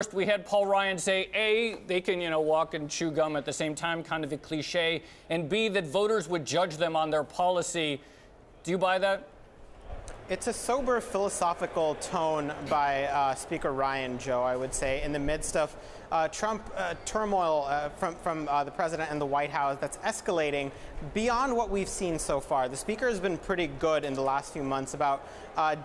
First, we had Paul Ryan say, A, they can, walk and chew gum at the same time, kind of a cliche, and B, that voters would judge them on their policy. Do you buy that? It's a sober philosophical tone by Speaker Ryan, Joe, I would say, in the midst of Trump turmoil from the president and the White House that's escalating beyond what we've seen so far. The speaker has been pretty good in the last few months about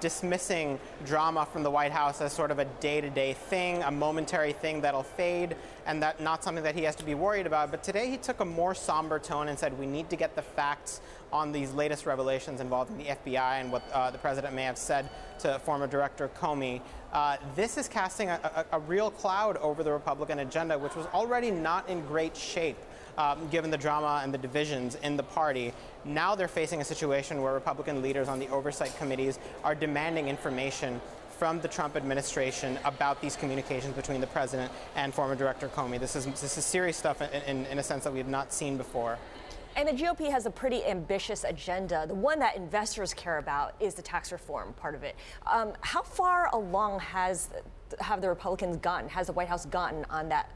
dismissing drama from the White House as sort of a day-to-day thing, a momentary thing that'll fade, and that not something that he has to be worried about. But today he took a more somber tone and said we need to get the facts on these latest revelations involving the FBI and what the president may have said to former Director Comey. This is casting a real cloud over the Republican agenda, which was already not in great shape given the drama and the divisions in the party. Now they're facing a situation where Republican leaders on the oversight committees are demanding information from the Trump administration about these communications between the president and former Director Comey. This is serious stuff in a sense that we have not seen before. And the GOP has a pretty ambitious agenda. The one that investors care about is the tax reform part of it. How far along have the Republicans gotten, has the White House gotten on that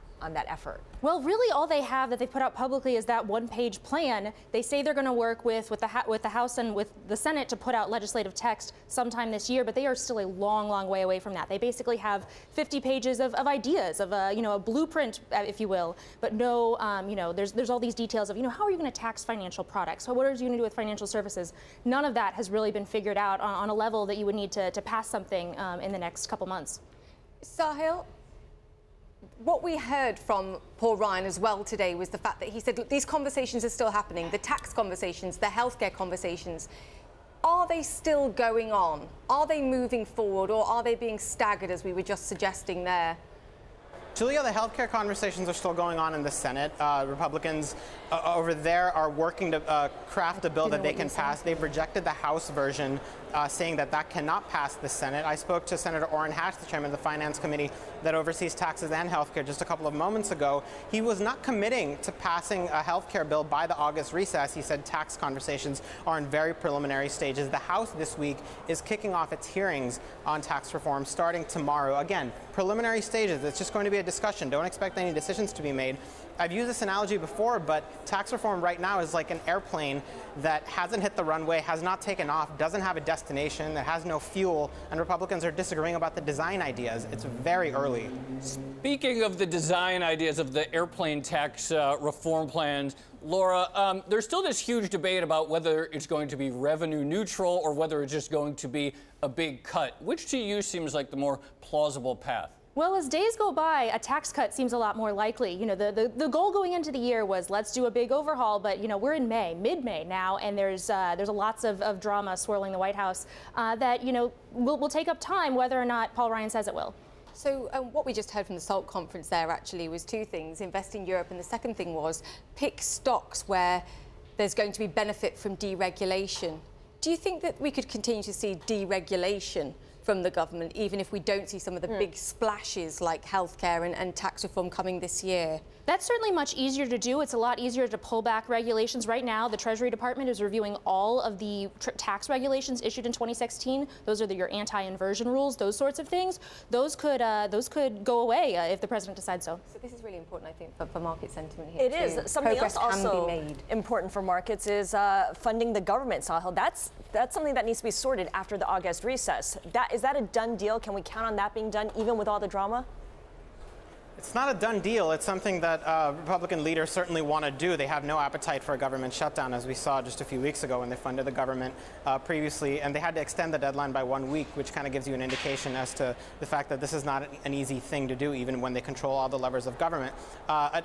effort? Well, really all they have that they put out publicly is that one-page plan. They say they're going to work with the House and with the Senate to put out legislative text sometime this year, but they are still a long, long way away from that. They basically have 50 pages of ideas, of a blueprint, if you will, but no, there's all these details of, how are you going to tax financial products? So what are you going to do with financial services? None of that has really been figured out on a level that you would need to pass something in the next couple months. Sahil, what we heard from Paul Ryan as well today was the fact that he said, look, these conversations are still happening, the tax conversations, the healthcare conversations. Are they still going on? Are they moving forward, or are they being staggered, as we were just suggesting there? Julia, the healthcare conversations are still going on in the Senate. Republicans over there are working to craft a bill that they can pass. They've rejected the House version, saying that cannot pass the Senate. I spoke to Senator Orrin Hatch, the chairman of the Finance Committee that oversees taxes and healthcare, just a couple of moments ago. He was not committing to passing a healthcare bill by the August recess. He said tax conversations are in very preliminary stages. The House this week is kicking off its hearings on tax reform starting tomorrow. Again, preliminary stages. It's just going to be a discussion. Don't expect any decisions to be made. I've used this analogy before, but tax reform right now is like an airplane that hasn't hit the runway, has not taken off, doesn't have a destination, that has no fuel, and Republicans are disagreeing about the design ideas. It's very early. Speaking of the design ideas of the airplane tax reform plans, Laura, there's still this huge debate about whether it's going to be revenue neutral or whether it's just going to be a big cut. Which to you seems like the more plausible path? Well, as days go by, a tax cut seems a lot more likely. The goal going into the year was let's do a big overhaul, but we're in May, mid-May now, and there's lots of drama swirling the White House that will take up time, whether or not Paul Ryan says it will. So what we just heard from the SALT conference there actually was two things: invest in Europe, and the second thing was pick stocks where there's going to be benefit from deregulation. Do you think that we could continue to see deregulation from the government, even if we don't see some of the big splashes like healthcare and tax reform coming this year? That's certainly much easier to do. It's a lot easier to pull back regulations. Right now, the Treasury Department is reviewing all of the tax regulations issued in 2016. Those are your anti-inversion rules, those sorts of things. Those could go away if the president decides so. So this is really important, I think, for market sentiment here. It is. Something else also important for markets is funding the government, Sahil. That's something that needs to be sorted after the August recess. Is that a done deal? Can we count on that being done, even with all the drama? It's not a done deal. It's something that Republican leaders certainly want to do. They have no appetite for a government shutdown, as we saw just a few weeks ago when they funded the government previously, and they had to extend the deadline by 1 week, which kind of gives you an indication as to the fact that this is not an easy thing to do, even when they control all the levers of government.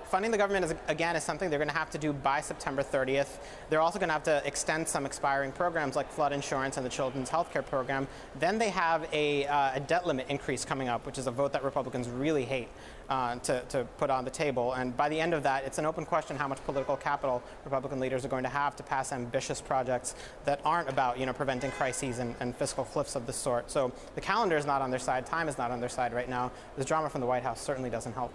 Funding the government, is something they're going to have to do by September 30th. They're also going to have to extend some expiring programs like flood insurance and the Children's Health Care Program. Then they have a debt limit increase coming up, which is a vote that Republicans really hate to put on the table. And by the end of that, it's an open question how much political capital Republican leaders are going to have to pass ambitious projects that aren't about, preventing crises and fiscal cliffs of this sort. So the calendar is not on their side. Time is not on their side right now. This drama from the White House certainly doesn't help.